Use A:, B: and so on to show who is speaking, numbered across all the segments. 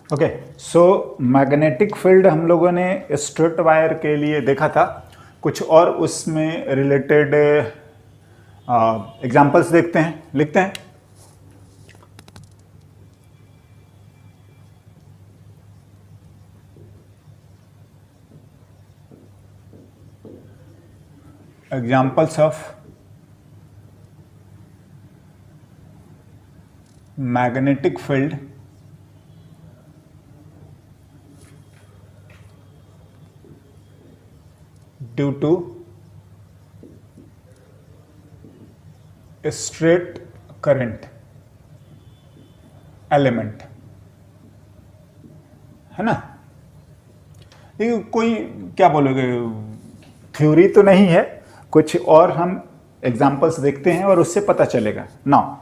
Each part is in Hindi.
A: ओके, सो मैग्नेटिक फील्ड हम लोगों ने स्ट्रेट वायर के लिए देखा था। कुछ और उसमें रिलेटेड एग्जांपल्स देखते हैं, लिखते हैं। Examples of magnetic field due to straight current element, है ना। ये कोई क्या बोलोगे, थ्योरी तो नहीं है, कुछ और हम एग्जांपल्स देखते हैं और उससे पता चलेगा। नाउ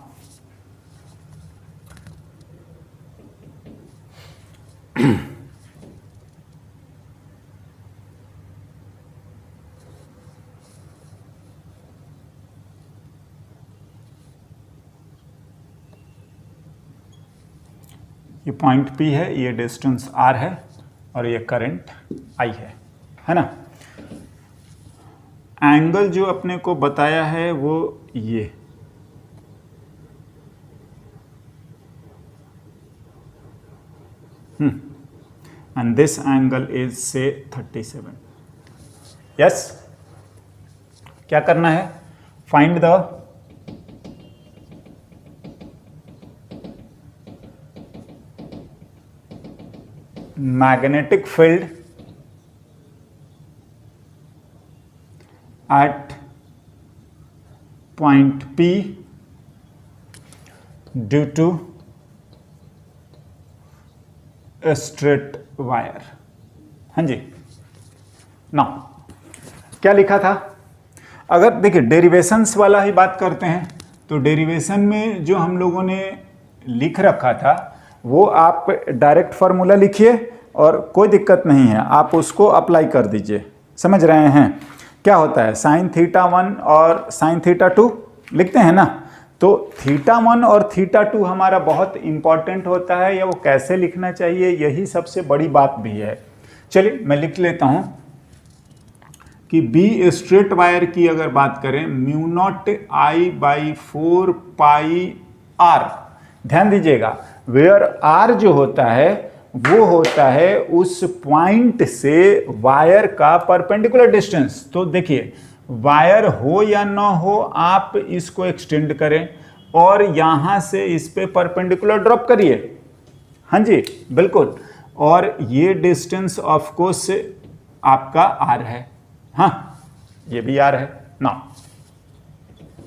A: ये पॉइंट P है, ये डिस्टेंस R है और ये करंट I है ना। एंगल जो अपने को बताया है वो ये एंड दिस एंगल इज से 37। यस, क्या करना है? Find the magnetic field at point P due to a straight wire। हाँ जी, ना क्या लिखा था? अगर देखिए डेरिवेशंस वाला ही बात करते हैं तो डेरिवेशन में जो हम लोगों ने लिख रखा था वो आप डायरेक्ट फार्मूला लिखिए और कोई दिक्कत नहीं है, आप उसको अप्लाई कर दीजिए। समझ रहे हैं क्या होता है? साइन थीटा 1 और साइन थीटा 2 लिखते हैं ना, तो थीटा 1 और थीटा 2 हमारा बहुत इंपॉर्टेंट होता है, या वो कैसे लिखना चाहिए यही सबसे बड़ी बात भी है। चलिए मैं लिख लेता हूं कि बी स्ट्रेट वायर की अगर बात करें, mu naught I by 4 pi r. ध्यान दीजिएगा, वेयर आर जो होता है वो होता है उस पॉइंट से वायर का परपेंडिकुलर डिस्टेंस। तो देखिए, वायर हो या ना हो आप इसको एक्सटेंड करें और यहां से इस पे परपेंडिकुलर ड्रॉप करिए। हाँ जी बिल्कुल, और ये डिस्टेंस ऑफ कोर्स आपका आर है। हाँ, ये भी आर है ना,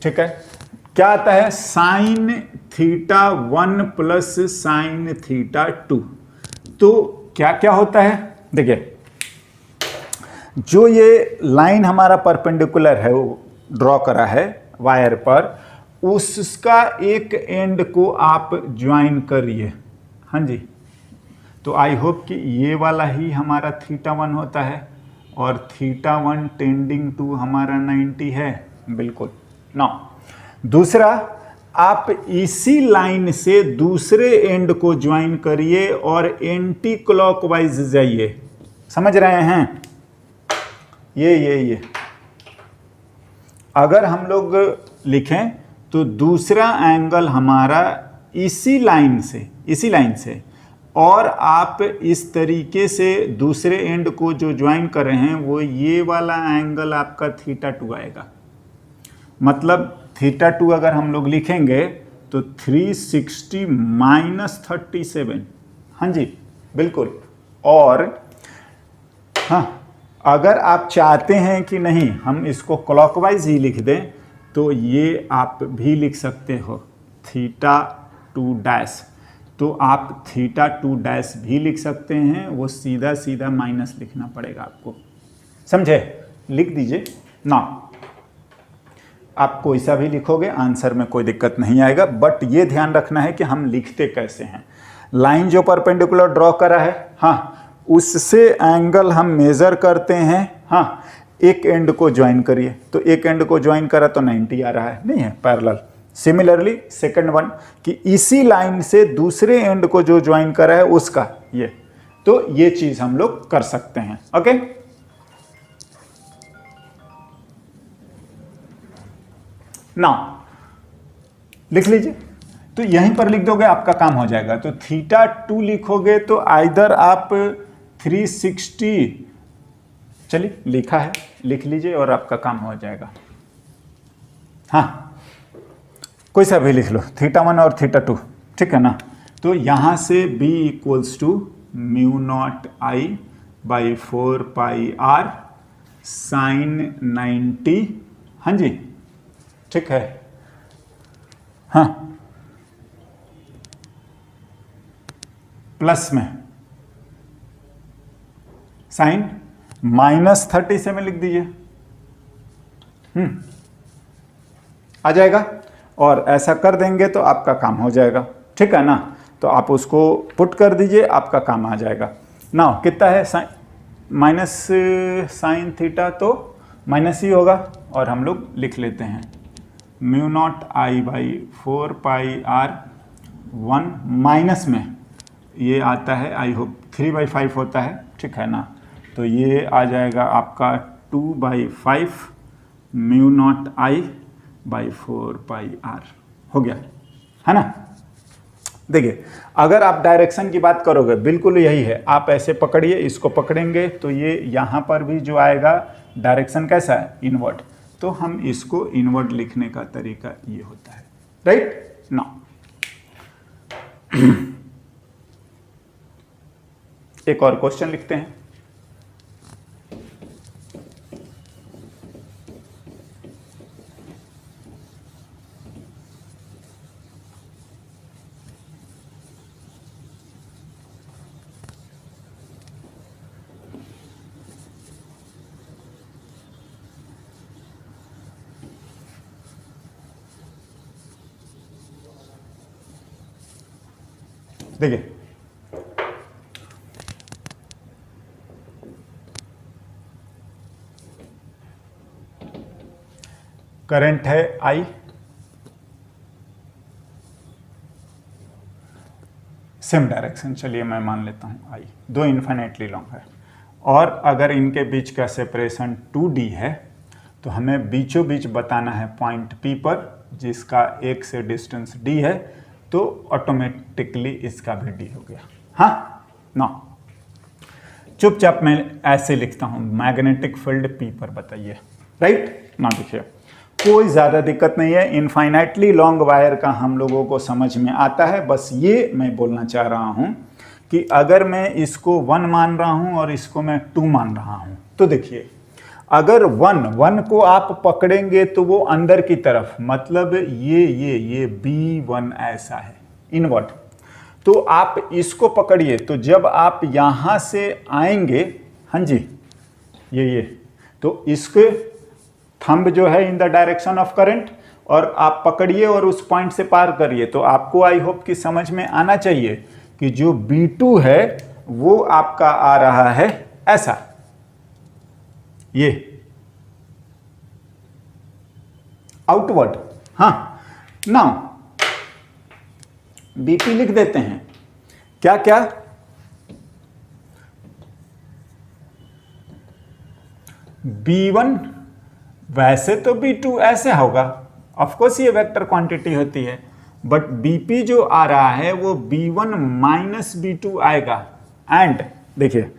A: ठीक है। क्या आता है? Sine theta 1 plus sine theta 2। तो क्या क्या होता है? देखिए, जो ये लाइन हमारा परपेंडिकुलर है वो ड्रॉ करा है वायर पर, उसका एक एंड को आप ज्वाइन करिए। हाँ जी, तो आई होप कि ये वाला ही हमारा थीटा 1 होता है और थीटा 1 टेंडिंग टू हमारा 90 है। बिल्कुल ना। दूसरा, आप इसी लाइन से दूसरे एंड को ज्वाइन करिए और एंटी क्लॉकवाइज जाइए। समझ रहे हैं? ये अगर हम लोग लिखें तो दूसरा एंगल हमारा इसी लाइन से और आप इस तरीके से दूसरे एंड को जो ज्वाइन कर रहे हैं वो ये वाला एंगल आपका थीटा 2 आएगा। मतलब थीटा 2 अगर हम लोग लिखेंगे तो 360 माइनस 37। हाँ जी बिल्कुल। और हाँ, अगर आप चाहते हैं कि नहीं हम इसको क्लॉकवाइज ही लिख दें तो ये आप भी लिख सकते हो थीटा 2 डैश। तो आप थीटा 2 डैश भी लिख सकते हैं, वो सीधा सीधा माइनस लिखना पड़ेगा आपको। समझे? लिख दीजिए ना, आप कोई सा भी लिखोगे आंसर में कोई दिक्कत नहीं आएगा, बट ये ध्यान रखना है कि हम लिखते कैसे हैं। लाइन जो परपेंडिकुलर ड्रॉ करा है, हाँ, उससे एंगल हम मेजर करते हैं। हाँ, एक एंड को ज्वाइन करिए, तो एक एंड को ज्वाइन करा तो 90 आ रहा है, नहीं है पैरेलल। सिमिलरली सेकंड वन कि इसी लाइन से दूसरे एंड को जो ज्वाइन करा है उसका ये, तो ये चीज हम लोग कर सकते हैं। ओके, नाउ लिख लीजिए, तो यहीं पर लिख दोगे आपका काम हो जाएगा। तो θ2 लिखोगे तो आइदर आप 360, चलिए लिखा है, लिख लीजिए और आपका काम हो जाएगा। हाँ, कोई सा भी लिख लो, θ1 और θ2, ठीक है ना। तो यहां से b equals to μ0I/4πr sin 90, हाँ जी, ठीक है। हाँ, प्लस में साइन -37 लिख दीजिए, आ जाएगा। और ऐसा कर देंगे तो आपका काम हो जाएगा, ठीक है ना। तो आप उसको पुट कर दीजिए, आपका काम आ जाएगा। ना कितना है माइनस साइन थीटा, तो माइनस ही होगा और हम लोग लिख लेते हैं μ0I/4πr 1 माइनस में ये आता है, आई होप 3/5 होता है, ठीक है ना। तो ये आ जाएगा आपका 2/5 μ0I/4πr हो गया, है ना। देखिए, अगर आप डायरेक्शन की बात करोगे बिल्कुल यही है, आप ऐसे पकड़िए, इसको पकड़ेंगे तो ये यहाँ पर भी जो आएगा डायरेक्शन कैसा है, इनवर्ड। तो हम इसको इनवर्ड लिखने का तरीका ये होता है, राइट ना। एक और क्वेश्चन लिखते हैं। देखिए, करंट है I, सेम डायरेक्शन, चलिए मैं मान लेता हूं I, दो इन्फिनेटली लॉन्ग है, और अगर इनके बीच का सेपरेशन 2D है तो हमें बीचों बीच बताना है पॉइंट P पर, जिसका 1 से डिस्टेंस D है, तो ऑटोमेटिकली इसका भी D हो गया। हाँ ना, चुपचाप मैं ऐसे लिखता हूं, मैग्नेटिक फील्ड P पर बताइए, राइट ना। देखिए, कोई ज़्यादा दिक्कत नहीं है, इनफाइनाइटली लॉन्ग वायर का हम लोगों को समझ में आता है। बस ये मैं बोलना चाह रहा हूं कि अगर मैं इसको 1 मान रहा हूं और इसको मैं 2 मान रहा हूं, तो देखिए, अगर 1 को आप पकड़ेंगे तो वो अंदर की तरफ, मतलब ये B1 ऐसा है इनवर्ट, तो आप इसको पकड़िए, तो जब आप यहां से आएंगे, हाँ जी, ये तो इसके थंब जो है in the direction of current, और आप पकड़िए और उस पॉइंट से पार करिए, तो आपको आई होप कि समझ में आना चाहिए कि जो B2 है वो आपका आ रहा है ऐसा, ये आउटवर्ड। हाँ, नाउ BP लिख देते हैं, क्या क्या, B1, वैसे तो B2 ऐसे होगा, ऑफ कोर्स ये वेक्टर क्वांटिटी होती है, बट BP जो आ रहा है वो B1 माइनस B2 आएगा। एंड देखिए,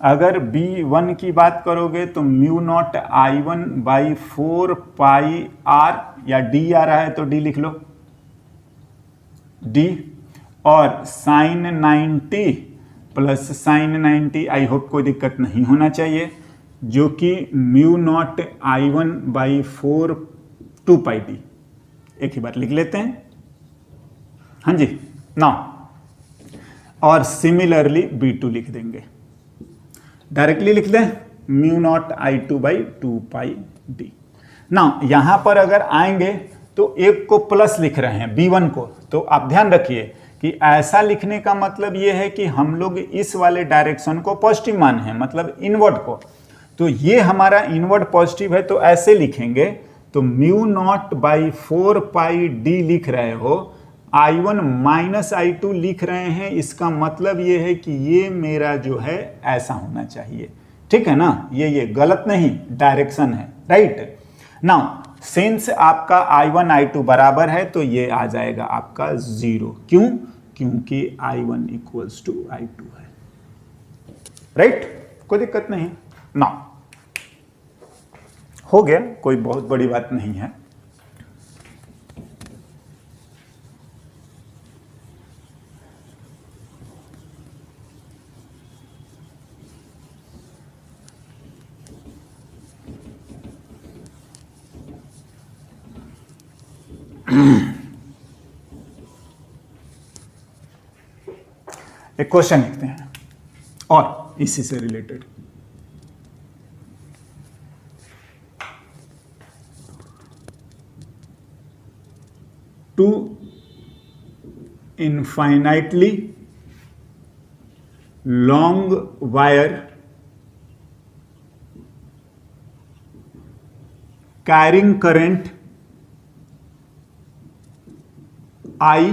A: अगर B1 की बात करोगे तो μ0I1/4πr, या D आ रहा है तो D लिख लो, D, और sine 90 plus sine 90, I hope कोई दिक्कत नहीं होना चाहिए, जो कि μ0I1/4 2πd, एक ही बार लिख लेते हैं, हाँ जी ना। और सिमिलरली B2 लिख देंगे, डायरेक्टली लिख दें μ0I2/2πd। ना यहां पर अगर आएंगे तो एक को प्लस लिख रहे हैं B1 को, तो आप ध्यान रखिए कि ऐसा लिखने का मतलब ये है कि हम लोग इस वाले डायरेक्शन को पॉजिटिव माने हैं, मतलब इनवर्ड को। तो ये हमारा इनवर्ड पॉजिटिव है, तो ऐसे लिखेंगे, तो तो mu naught by 4 pi D लिख रहे हो, I1 माइनस I2 लिख रहे हैं, इसका मतलब ये है कि ये मेरा जो है ऐसा होना चाहिए, ठीक है ना। ये गलत नहीं, डायरेक्शन है, राइट। नाउ सिंस आपका I1 I2 बराबर है तो ये आ जाएगा आपका 0। क्यों? क्योंकि I1 इक्वल्स टू I2 है, राइट। कोई दिक्कत नहीं ना, हो गया, कोई बहुत बड़ी बात नहीं है। एक क्वेश्चन लिखते हैं और इसी से related. Two infinitely long wire carrying current I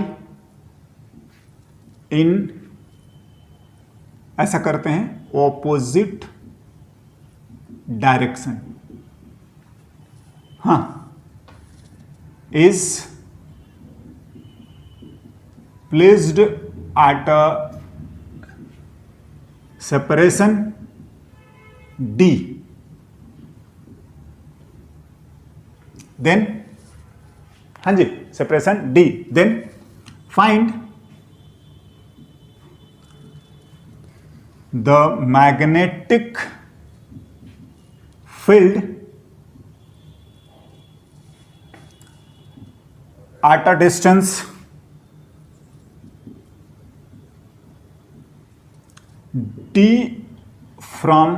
A: in, ऐसा करते हैं, ऑपोजिट डायरेक्शन, हाँ, is placed at a separation D, then, हाँ जी, separation D, then find the magnetic field at a distance D from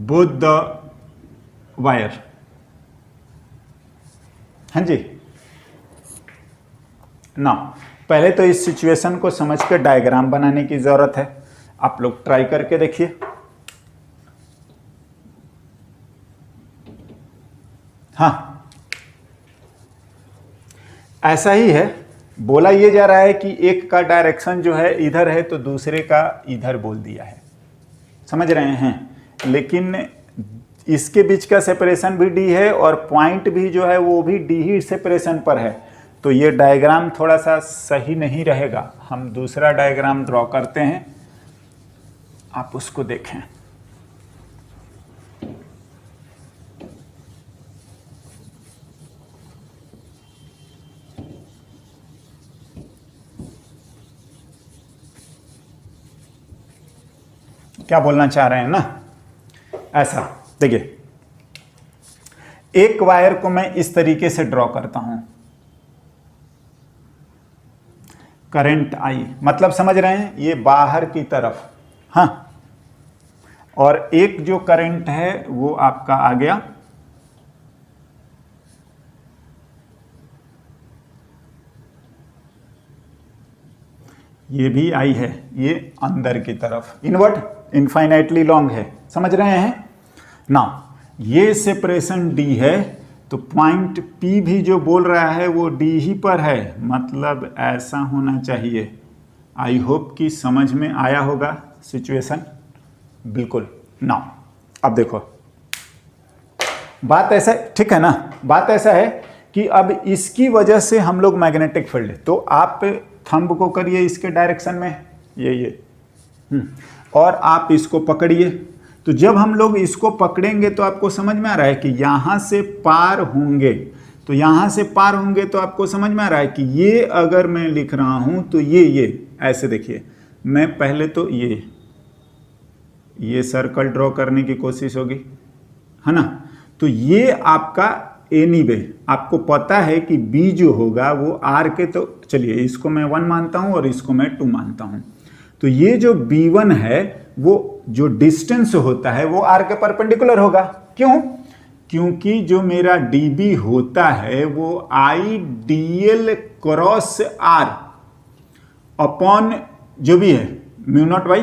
A: both the wire। हाँ जी ना, पहले तो इस सिचुएशन को समझ के डायग्राम बनाने की जरूरत है। आप लोग ट्राई करके देखिए। हाँ, ऐसा ही है, बोला ये जा रहा है कि एक का डायरेक्शन जो है इधर है तो दूसरे का इधर बोल दिया है, समझ रहे हैं। लेकिन इसके बीच का सेपरेशन भी D है और पॉइंट भी जो है वो भी D ही सेपरेशन पर है, तो ये डायग्राम थोड़ा सा सही नहीं रहेगा। हम दूसरा डायग्राम ड्रॉ करते हैं, आप उसको देखें। क्या बोलना चाह रहे हैं ना, ऐसा देखिए, एक वायर को मैं इस तरीके से ड्रॉ करता हूं, करंट I, मतलब समझ रहे हैं, ये बाहर की तरफ, हाँ, और एक जो करंट है वो आपका आ गया ये भी I है, ये अंदर की तरफ, इनवर्ट, इनफाइनाइटली लॉन्ग है, समझ रहे हैं ना। ये सेपरेशन D है तो पॉइंट P भी जो बोल रहा है वो D ही पर है, मतलब ऐसा होना चाहिए। आई होप कि समझ में आया होगा सिचुएशन, बिल्कुल ना। अब देखो बात ऐसा, ठीक है ना, बात ऐसा है कि अब इसकी वजह से हम लोग मैग्नेटिक फील्ड, तो आप थंब को करिए इसके डायरेक्शन में, ये और आप इसको पकड़िए। तो जब हम लोग इसको पकड़ेंगे तो आपको समझ में आ रहा है कि यहाँ से पार होंगे, तो यहाँ से पार होंगे तो आपको समझ में आ रहा है कि ये अगर मैं लिख रहा हूँ तो ये ऐसे देखिए, मैं पहले तो ये सर्कल ड्रॉ करने की कोशिश होगी, है ना। तो ये आपका एनीवे आपको पता है कि B जो होगा वो R के, तो चलिए इसको मैं 1 मानता हूँ और इसको मैं 2 मानता हूँ। तो ये जो B1 है वो जो डिस्टेंस होता है वो R के परपेंडिकुलर होगा। क्यों? क्योंकि जो मेरा DB होता है वो IDL क्रॉस R अपॉन जो भी है mu naught by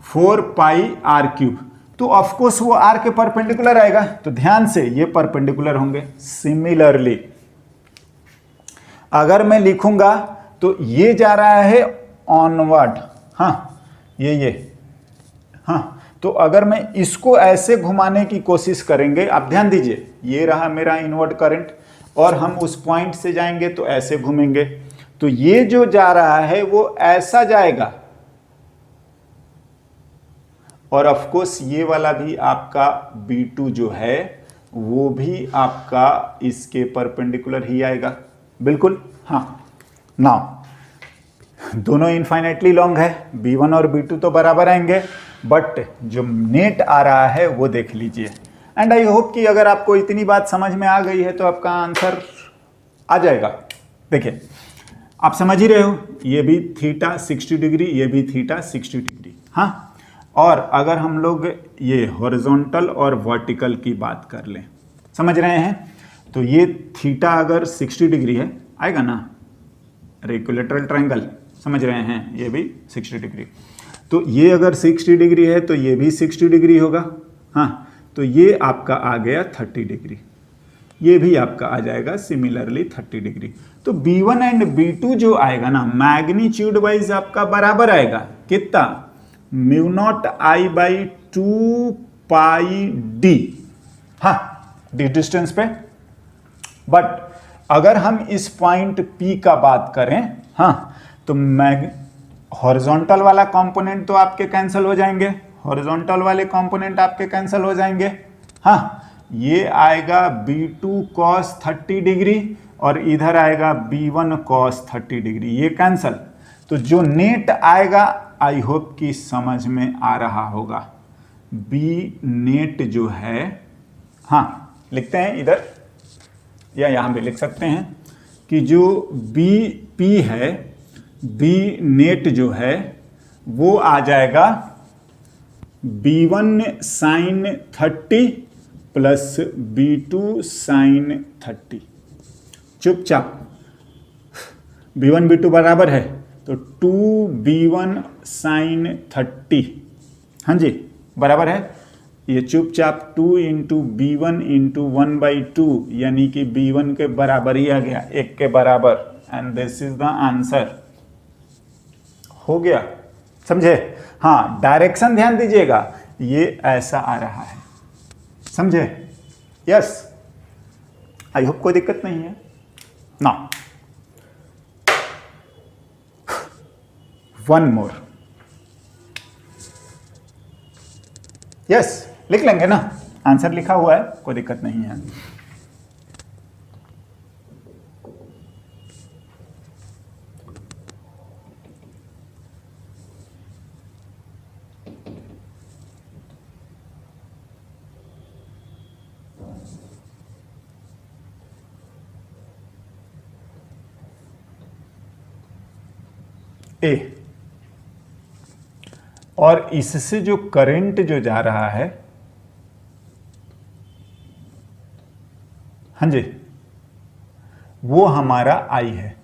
A: 4 pi R cube. तो ऑफ कोर्स वो आर के परपेंडिकुलर आएगा, तो ध्यान से ये परपेंडिकुलर होंगे। सिमिलरली अगर मैं लिखूंगा तो ये जा रहा है ऑनवर्ड, हाँ ये हाँ, तो अगर मैं इसको ऐसे घुमाने की कोशिश करेंगे, आप ध्यान दीजिए, ये रहा मेरा इनवर्ड करंट और हम उस पॉइंट से जाएंगे तो ऐसे घूमेंगे, तो ये जो जा रहा है वो ऐसा जाएगा और ऑफ कोर्स ये वाला भी आपका B2 जो है वो भी आपका इसके परपेंडिकुलर ही आएगा, बिल्कुल। हाँ, नाउ दोनों इनफाइनाइटली लॉन्ग है, B1 और B2 तो बराबर आएंगे, बट जो नेट आ रहा है वो देख लीजिए। एंड आई होप कि अगर आपको इतनी बात समझ में आ गई है तो आपका आंसर आ जाएगा। देखिए आप समझ ही रहे हो, ये भी थीटा 60 डिग्री, ये भी थीटा 60 डिग्री, हाँ। और अगर हम लोग ये हॉरिजॉन्टल और वर्टिकल की बात कर लें, समझ रहे हैं, तो ये थीटा अगर 60 डिग्री है आएगा ना, इक्विलैटरल ट्रायंगल, समझ रहे हैं, ये भी 60 डिग्री, तो ये अगर 60 डिग्री है तो ये भी 60 डिग्री होगा, हाँ। तो ये आपका आ गया 30 डिग्री, ये भी आपका आ जाएगा सिमिलरली 30 डिग्री। तो B1 एंड B2 जो आएगा ना, मैग्नीट्यूड वाइज आपका बराबर आएगा, कितना, mu naught I by 2 pi D, हाँ, डिस्टेंस पे। बट अगर हम इस पॉइंट P का बात करें, हाँ, तो हॉरिजॉन्टल वाला कंपोनेंट तो आपके कैंसिल हो जाएंगे, हॉरिजॉन्टल वाले कंपोनेंट आपके कैंसिल हो जाएंगे, हाँ। ये आएगा B2 cos 30 डिग्री और इधर आएगा B1 cos 30 डिग्री, ये कैंसिल। तो जो नेट आएगा, आई होप कि समझ में आ रहा होगा, B नेट जो है, हाँ, लिखते हैं इधर या यहाँ भी लिख सकते हैं कि जो BP है, B नेट जो है वो आ जाएगा B1 sign 30 plus B2 sign 30। चुपचाप B1 B2 बराबर है तो 2B1 साइन 30, हाँ जी बराबर है, ये चुपचाप 2 इंटू B1 इंटू 1/2 यानी कि B1 के बराबर ही आ गया, 1 के बराबर, and this is the answer. हो गया, समझे? हाँ, डायरेक्शन ध्यान दीजिएगा, ये ऐसा आ रहा है, समझे? यस, आई होप कोई दिक्कत नहीं है ना। वन मोर, यस, लिख लेंगे ना, आंसर लिखा हुआ है, कोई दिक्कत नहीं है। ए, और इससे जो करंट जो जा रहा है, हाँ जी, वो हमारा आई है,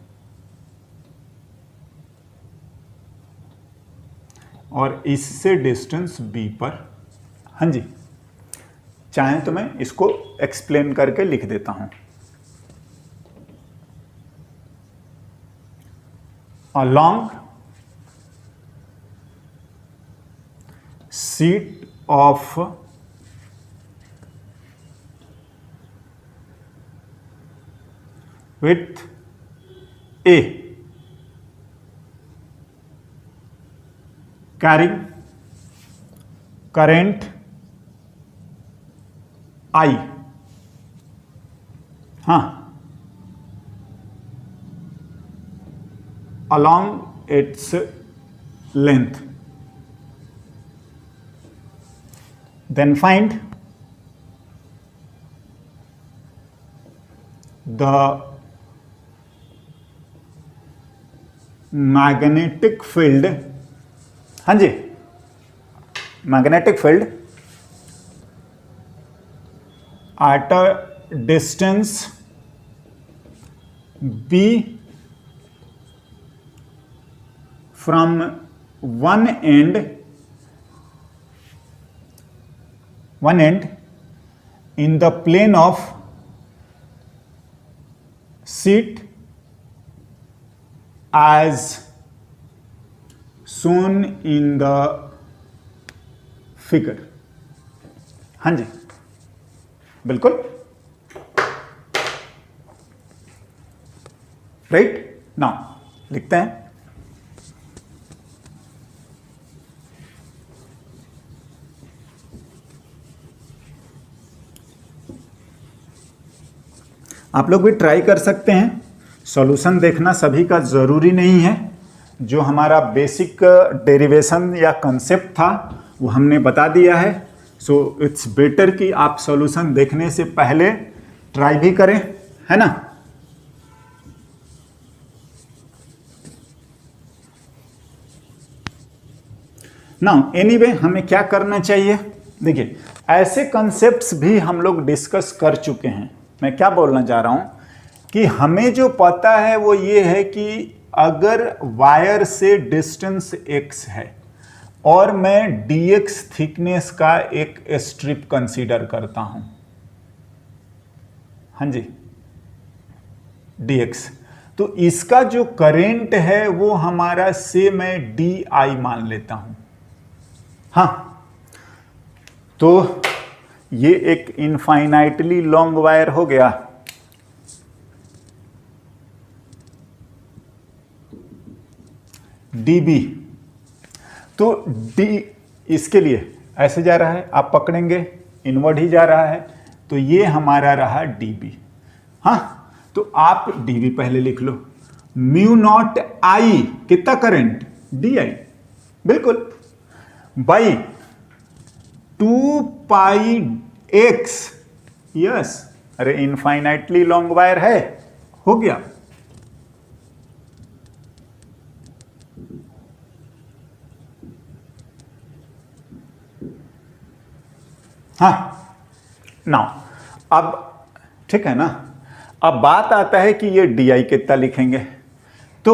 A: और इससे डिस्टेंस बी पर, हाँ जी, चाहें तो मैं इसको एक्सप्लेन करके लिख देता हूं। Along sheet of with A carrying current I, हाँ, along its length, then find the magnetic field, हाँ जी, magnetic field at a distance B from one end one end in the plane of sheet as shown in the figure। हाँ जी, बिल्कुल राइट। नाउ लिखते हैं, आप लोग भी ट्राई कर सकते हैं। सॉल्यूशन देखना सभी का ज़रूरी नहीं है। जो हमारा बेसिक डेरिवेशन या कंसेप्ट था वो हमने बता दिया है। सो इट्स बेटर कि आप सॉल्यूशन देखने से पहले ट्राई भी करें, है ना। नाउ एनीवे हमें क्या करना चाहिए, देखिए ऐसे कंसेप्ट्स भी हम लोग डिस्कस कर चुके हैं। मैं क्या बोलना चाह रहा हूं कि हमें जो पता है वो ये है कि अगर वायर से डिस्टेंस x है और मैं dx थिकनेस का एक स्ट्रिप कंसीडर करता हूं, हाँ जी dx, तो इसका जो करंट है वो हमारा से मैं di मान लेता हूं। हाँ, तो ये एक इनफाइनाइटली लॉन्ग वायर हो गया। dB, तो d इसके लिए ऐसे जा रहा है, आप पकड़ेंगे इनवर्ड ही जा रहा है, तो ये हमारा रहा dB। हाँ, तो आप dB पहले लिख लो। म्यू नॉट I कितना करंट di, बिल्कुल, बाई 2 पाई x, यस, अरे इनफाइनाइटली लॉन्ग वायर है, हो गया। हाँ, नाउ अब ठीक है ना। अब बात आता है कि ये di कितना लिखेंगे, तो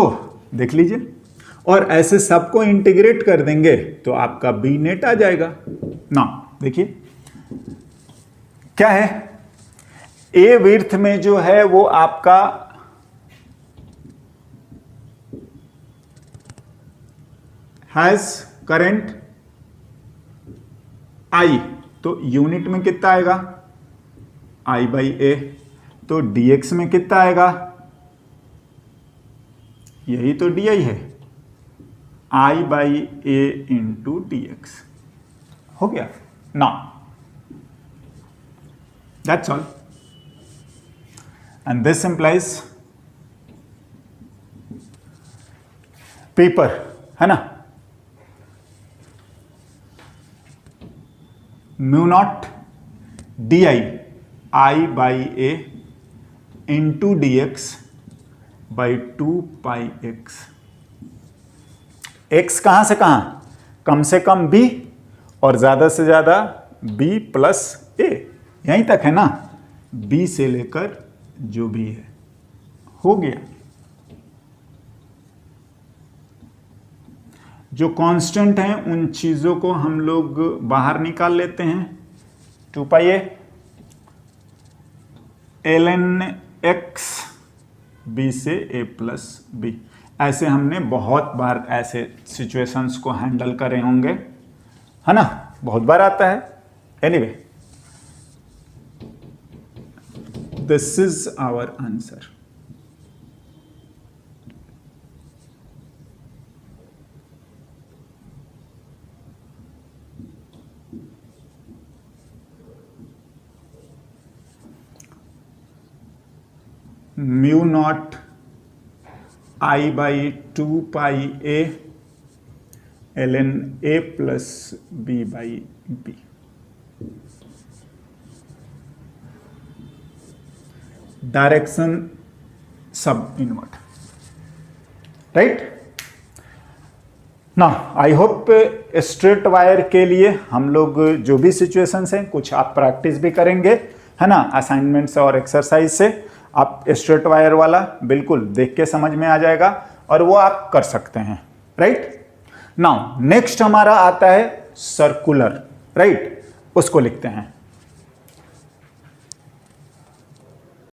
A: देख लीजिए, और ऐसे सबको इंटीग्रेट कर देंगे तो आपका बी नेट आ जाएगा। ना देखिए क्या है, ए विड्थ में जो है वो आपका हैज करंट आई, तो यूनिट में कितना आएगा I बाई ए, तो dx में कितना आएगा, यही तो di है, I by A into dx, हो गया। Now that's all, and this implies paper, है ना, mu naught D I by A into D x by 2 pi x. X कहाँ से कहाँ, कम से कम b और ज़्यादा से ज़्यादा b प्लस ए, यहीं तक है ना, b से लेकर जो भी है, हो गया। जो कांस्टेंट हैं उन चीज़ों को हम लोग बाहर निकाल लेते हैं। 2 pi a ln x b से a प्लस बी, ऐसे हमने बहुत बार ऐसे सिचुएशंस को हैंडल करे होंगे, है ना, बहुत बार आता है। Anyway this is our answer. Mu naught I by 2 pi a ln a plus b by b. Direction सब इनवर्ट, राइट ना। आई होप स्ट्रेट वायर के लिए हम लोग जो भी सिचुएशंस हैं कुछ आप प्रैक्टिस भी करेंगे, है ना, असाइनमेंट्स और एक्सरसाइज से आप स्ट्रेट वायर वाला बिल्कुल देख के समझ में आ जाएगा और वो आप कर सकते हैं, राइट। नाउ नेक्स्ट हमारा आता है सर्कुलर, राइट। उसको लिखते हैं।